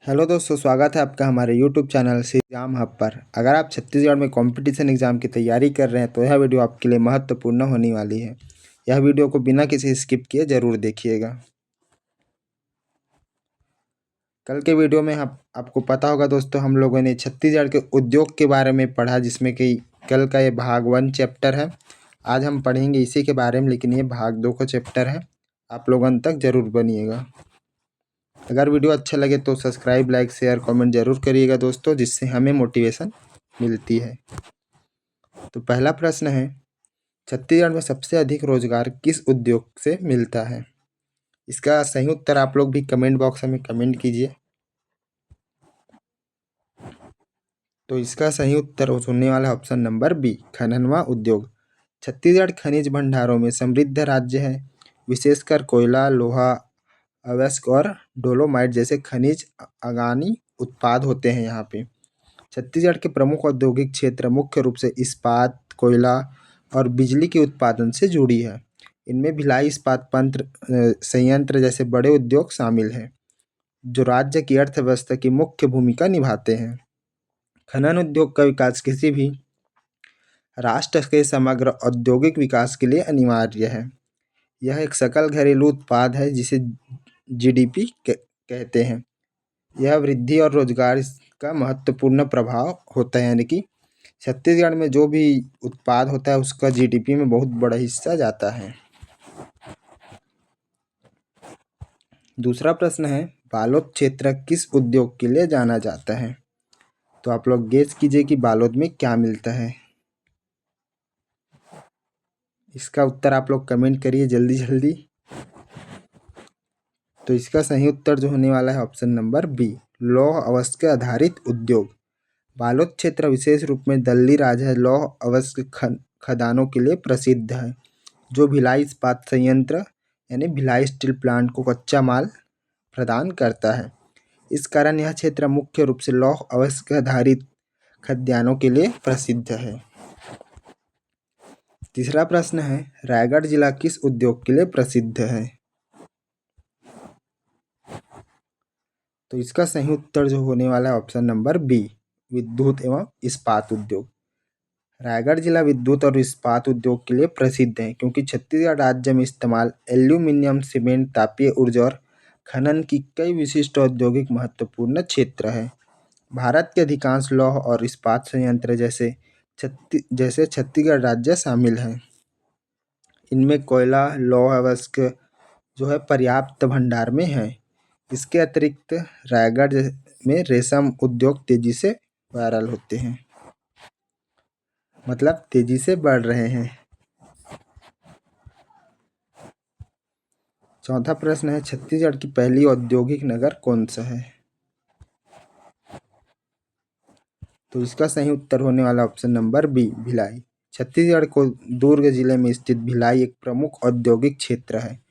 Hello दोस्तों, स्वागत है आपका हमारे यूट्यूब चैनल से एग्जाम हब पर। अगर आप छत्तीसगढ़ में कंपटीशन एग्जाम की तैयारी कर रहे हैं तो यह वीडियो आपके लिए महत्वपूर्ण होने वाली है। यह वीडियो को बिना किसी स्किप किए ज़रूर देखिएगा। कल के वीडियो में आपको पता होगा दोस्तों, हम लोगों ने छत्तीसगढ़ के उद्योग के बारे में पढ़ा, जिसमें कि कल का ये भाग 1 चैप्टर है। आज हम पढ़ेंगे इसी के बारे में, लेकिन ये भाग 2 का चैप्टर है। आप लोग अंत तक ज़रूर बनिएगा। अगर वीडियो अच्छा लगे तो सब्सक्राइब, लाइक, शेयर, कमेंट जरूर करिएगा दोस्तों, जिससे हमें मोटिवेशन मिलती है। तो पहला प्रश्न है, छत्तीसगढ़ में सबसे अधिक रोजगार किस उद्योग से मिलता है? इसका सही उत्तर आप लोग भी कमेंट बॉक्स में कमेंट कीजिए। तो इसका सही उत्तर होने वाला है ऑप्शन नंबर बी, खनन व उद्योग। छत्तीसगढ़ खनिज भंडारों में समृद्ध राज्य है। विशेषकर कोयला, लोहा, अयस्क और डोलोमाइट जैसे खनिज अगानी उत्पाद होते हैं यहाँ पे। छत्तीसगढ़ के प्रमुख औद्योगिक क्षेत्र मुख्य रूप से इस्पात, कोयला और बिजली के उत्पादन से जुड़ी है। इनमें भिलाई इस्पात संयंत्र जैसे बड़े उद्योग शामिल हैं, जो राज्य की अर्थव्यवस्था की मुख्य भूमिका निभाते हैं। खनन उद्योग का विकास किसी भी राष्ट्र के समग्र औद्योगिक विकास के लिए अनिवार्य है। यह एक सकल घरेलू उत्पाद है जिसे जीडीपी कहते हैं। यह वृद्धि और रोजगार का महत्वपूर्ण प्रभाव होता है, यानी कि छत्तीसगढ़ में जो भी उत्पाद होता है उसका जीडीपी में बहुत बड़ा हिस्सा जाता है। दूसरा प्रश्न है, बालोद क्षेत्र किस उद्योग के लिए जाना जाता है? तो आप लोग गेस कीजिए कि बालोद में क्या मिलता है। इसका उत्तर आप लोग कमेंट करिए जल्दी जल्दी। तो इसका सही उत्तर जो होने वाला है ऑप्शन नंबर बी, लौह अयस्क आधारित उद्योग। बालोद क्षेत्र विशेष रूप में दल्ली राजा लौह अयस्क खदानों के लिए प्रसिद्ध है, जो भिलाई इस्पात संयंत्र यानी भिलाई स्टील प्लांट को कच्चा माल प्रदान करता है। इस कारण यह क्षेत्र मुख्य रूप से लौह अयस्क आधारित खाद्यान्नों के लिए प्रसिद्ध है। तीसरा प्रश्न है, रायगढ़ जिला किस उद्योग के लिए प्रसिद्ध है? तो इसका सही उत्तर जो होने वाला है ऑप्शन नंबर बी, विद्युत एवं इस्पात उद्योग। रायगढ़ जिला विद्युत और इस्पात उद्योग के लिए प्रसिद्ध है, क्योंकि छत्तीसगढ़ राज्य में इस्तेमाल एल्यूमीनियम, सीमेंट, तापीय ऊर्जा और खनन की कई विशिष्ट औद्योगिक महत्वपूर्ण क्षेत्र है। भारत के अधिकांश लौह और इस्पात संयंत्र जैसे छत्तीसगढ़ राज्य शामिल है। इनमें कोयला, लौह अयस्क जो है पर्याप्त भंडार में है। इसके अतिरिक्त रायगढ़ में रेशम उद्योग तेजी से वायरल होते हैं, मतलब तेजी से बढ़ रहे हैं। चौथा प्रश्न है, छत्तीसगढ़ की पहली औद्योगिक नगर कौन सा है? तो इसका सही उत्तर होने वाला option number B, Bhilai. Chhattisgarh को दुर्ग जिले में स्थित भिलाई एक प्रमुख औद्योगिक क्षेत्र है।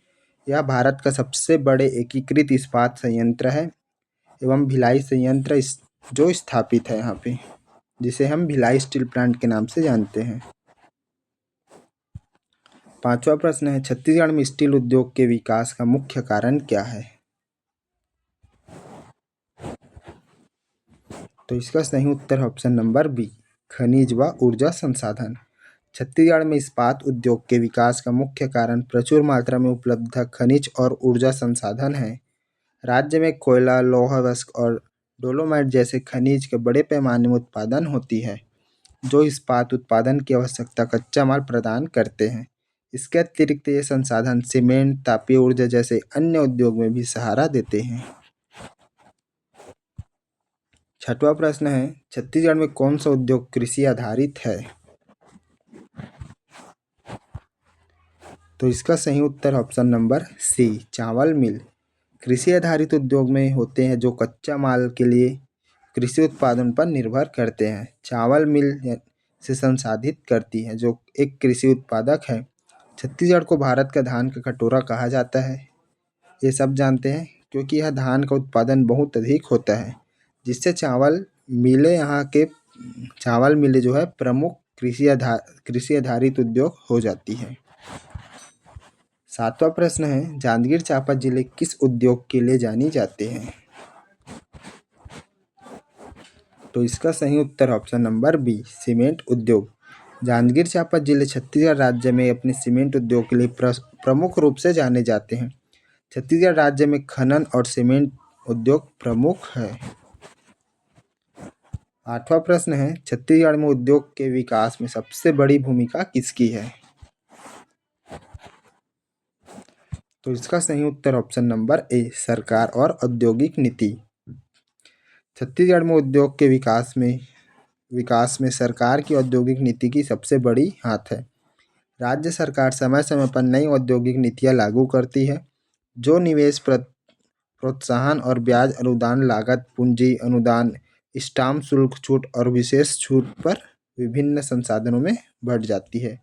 यह भारत का सबसे बड़े एकीकृत इस्पात संयंत्र है एवं भिलाई संयंत्र जो स्थापित है यहाँ पे, जिसे हम भिलाई स्टील प्लांट के नाम से जानते हैं। पांचवा प्रश्न है, छत्तीसगढ़ में स्टील उद्योग के विकास का मुख्य कारण क्या है? तो इसका सही उत्तर है ऑप्शन नंबर बी, खनिज व ऊर्जा संसाधन। छत्तीसगढ़ में इस्पात उद्योग के विकास का मुख्य कारण प्रचुर मात्रा में उपलब्ध खनिज और ऊर्जा संसाधन है। राज्य में कोयला, लौह अयस्क और डोलोमाइट जैसे खनिज के बड़े पैमाने में उत्पादन होती है, जो इस्पात उत्पादन की आवश्यकता कच्चा माल प्रदान करते हैं। इसके अतिरिक्त ये संसाधन सीमेंट, तापीय ऊर्जा जैसे अन्य उद्योग में भी सहारा देते हैं। छठवां प्रश्न है, छत्तीसगढ़ में कौन सा उद्योग कृषि आधारित है? तो इसका सही उत्तर ऑप्शन नंबर सी, चावल मिल। कृषि आधारित उद्योग में होते हैं जो कच्चा माल के लिए कृषि उत्पादन पर निर्भर करते हैं। चावल मिल से संसाधित करती है, जो एक कृषि उत्पादक है। छत्तीसगढ़ को भारत का धान का कटोरा कहा जाता है, ये सब जानते हैं, क्योंकि यह धान का उत्पादन बहुत अधिक होता है, जिससे चावल मिलें जो है प्रमुख कृषि आधारित उद्योग हो जाती है। सातवां प्रश्न है, जांजगीर चांपा जिले किस उद्योग के लिए जानी जाते हैं? तो इसका सही उत्तर ऑप्शन नंबर बी सीमेंट उद्योग। जांजगीर चांपा जिले छत्तीसगढ़ राज्य में अपने सीमेंट उद्योग के लिए प्रमुख रूप से जाने जाते हैं। छत्तीसगढ़ राज्य में खनन और सीमेंट उद्योग प्रमुख है। 8वां प्रश्न है, छत्तीसगढ़ में उद्योग के विकास में सबसे बड़ी भूमिका किसकी है? तो इसका सही उत्तर ऑप्शन नंबर ए सरकार और औद्योगिक नीति। छत्तीसगढ़ में उद्योग के विकास में सरकार की औद्योगिक नीति की सबसे बड़ी हाथ है। राज्य सरकार समय समय पर नई औद्योगिक नीतियां लागू करती है, जो निवेश प्रोत्साहन और ब्याज अनुदान, लागत पूंजी अनुदान, स्टाम्प शुल्क छूट और विशेष छूट पर विभिन्न संसाधनों में बढ़ जाती है।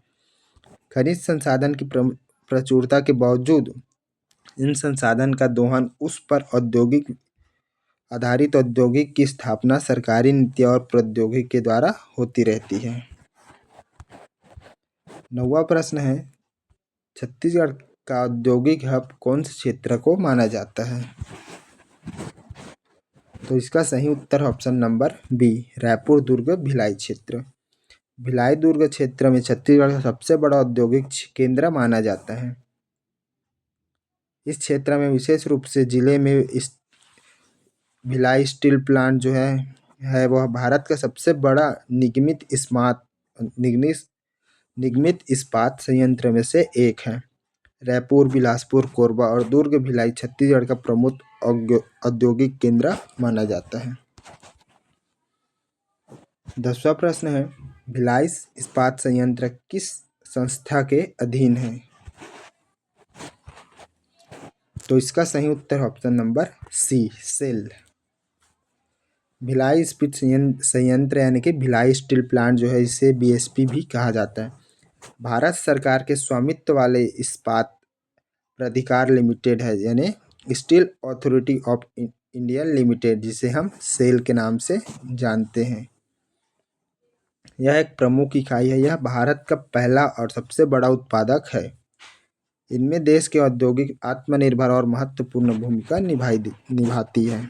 खनिज संसाधन की प्रचुरता के बावजूद इन संसाधन का दोहन उस पर औद्योगिक आधारित औद्योगिक की स्थापना सरकारी नीतियों और प्रौद्योगिकी के द्वारा होती रहती है। 9वां प्रश्न है, छत्तीसगढ़ का औद्योगिक हब कौन से क्षेत्र को माना जाता है? तो इसका सही उत्तर option number B Raipur Durg Bhilai क्षेत्र। भिलाई दुर्ग क्षेत्र में छत्तीसगढ़ का सबसे बड़ा औद्योगिक केंद्र माना जाता है। इस क्षेत्र में विशेष रूप से जिले में भिलाई स्टील प्लांट जो है वह भारत का सबसे बड़ा निगमित इस्पात संयंत्र में से एक है। रायपुर, बिलासपुर, कोरबा और दुर्ग भिलाई छत्तीसगढ़ का प्रमुख औद्योगिक केंद्र माना जाता है। 10वां प्रश्न है, भिलाई इस्पात संयंत्र किस संस्था के अधीन है? तो इसका सही उत्तर option number c SAIL. Bhilai इस्पात संयंत्र यानी कि भिलाई स्टील प्लांट जो है इसे बीएसपी भी कहा जाता है। भारत सरकार के स्वामित्व वाले इस्पात प्राधिकार लिमिटेड है, यानी steel authority of India limited, जिसे हम सेल के नाम से जानते हैं। यह एक प्रमुख इकाई है। यह भारत का पहला और सबसे बड़ा उत्पादक है। इनमें देश के औद्योगिक आत्मनिर्भर और महत्वपूर्ण भूमिका निभाती है।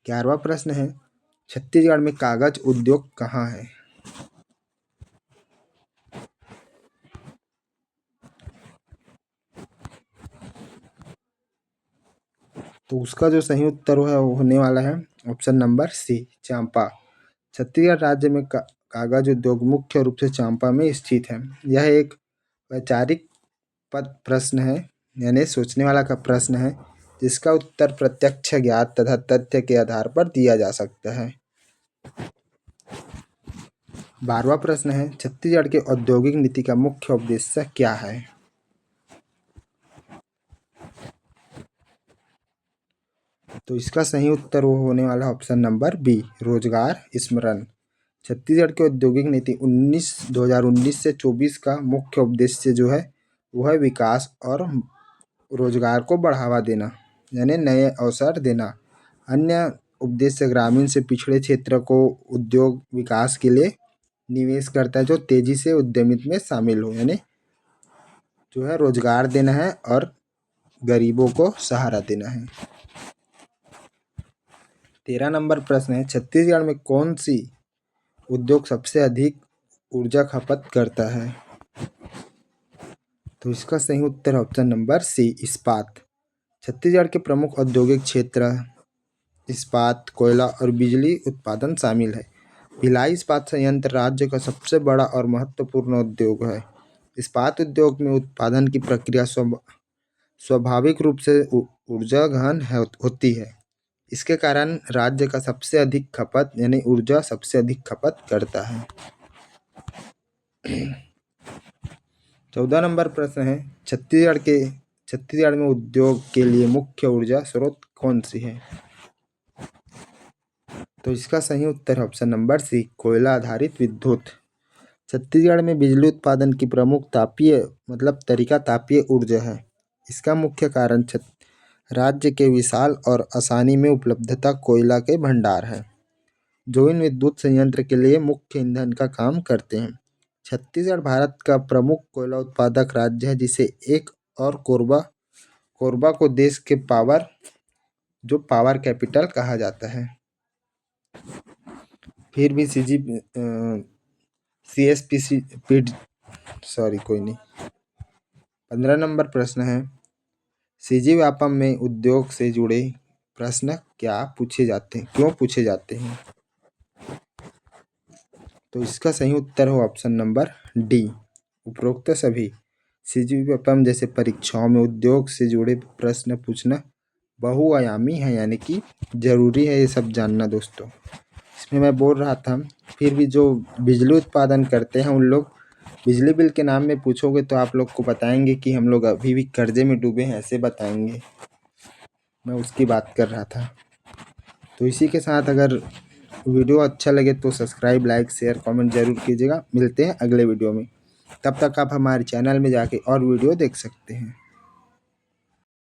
11वां प्रश्न है, छत्तीसगढ़ में कागज उद्योग कहाँ है? तो उसका जो सही उत्तर है वो होने वाला है option number C Champa. Chhattisgarh राज्य में कागज उद्योग मुख्य रूप से चांपा में स्थित है। यह एक वैचारिक प्रश्न है, यानी सोचने वाला का प्रश्न है, जिसका उत्तर प्रत्यक्ष, ज्ञात तथा तथ्य के आधार पर दिया जा सकता है। 12वां प्रश्न है, छत्तीसगढ़ के औद्योगिक नीति का मुख्य उद्देश्य क्या है? तो इसका सही उत्तर वो होने वाला ऑप्शन नंबर बी रोजगार स्मरण। छत्तीसगढ़ की औद्योगिक नीति 2019 से 24 का मुख्य उद्देश्य जो है वो है विकास और रोजगार को बढ़ावा देना, यानी नए अवसर देना। अन्य उद्देश्य ग्रामीण से पिछड़े क्षेत्र को उद्योग विकास के लिए निवेश करता है, जो तेजी से उद्यमिता में शामिल हो, यानी जो है रोजगार देना है और गरीबों को सहारा देना है। 13 नंबर प्रश्न है, छत्तीसगढ़ में कौन सी उद्योग सबसे अधिक ऊर्जा खपत करता है? तो इसका सही उत्तर ऑप्शन नंबर सी इस्पात। छत्तीसगढ़ के प्रमुख औद्योगिक क्षेत्र इस्पात, कोयला और बिजली उत्पादन शामिल है। भिलाई इस्पात संयंत्र राज्य का सबसे बड़ा और महत्वपूर्ण उद्योग है। इस्पात उद्योग में उत्पादन की प्रक्रिया स्वाभाविक रूप से ऊर्जा गहन होती है। इसके कारण राज्य का सबसे अधिक खपत यानी ऊर्जा सबसे अधिक खपत करता है। 14 नंबर प्रश्न है, छत्तीसगढ़ में उद्योग के लिए मुख्य ऊर्जा स्रोत कौन सी है? तो इसका सही उत्तर ऑप्शन नंबर सी कोयला आधारित विद्युत। छत्तीसगढ़ में बिजली उत्पादन की प्रमुख तरीका तापीय ऊर्जा है। इसका मुख्य कारण राज्य के विशाल और आसानी में उपलब्धता कोयला के भंडार है, जो इन विद्युत संयंत्र के लिए मुख्य ईंधन का काम करते हैं। छत्तीसगढ़ भारत का प्रमुख कोयला उत्पादक राज्य है, जिसे एक और कोरबा को देश के पावर कैपिटल कहा जाता है। फिर भी CSPC सॉरी कोई नहीं। 15 नंबर प्रश्न है, सीजी व्यापम में उद्योग से जुड़े प्रश्न क्या पूछे जाते हैं, क्यों पूछे जाते हैं? तो इसका सही उत्तर हो ऑप्शन नंबर डी। उपरोक्त सभी सीजी व्यापम जैसे परीक्षाओं में उद्योग से जुड़े प्रश्न पूछना बहुआयामी है, यानी कि जरूरी है ये सब जानना दोस्तों। इसमें मैं बोल रहा था, फिर भी जो बिजली उत्पादन करते हैं उन लोग बिजली बिल के नाम में पूछोगे तो आप लोग को बताएंगे कि हम लोग अभी भी कर्जे में डूबे हैं, ऐसे बताएंगे। मैं उसकी बात कर रहा था। तो इसी के साथ अगर वीडियो अच्छा लगे तो सब्सक्राइब, लाइक, शेयर, कमेंट जरूर कीजिएगा। मिलते हैं अगले वीडियो में। तब तक आप हमारे चैनल में जाके और वीडियो देख सकते हैं।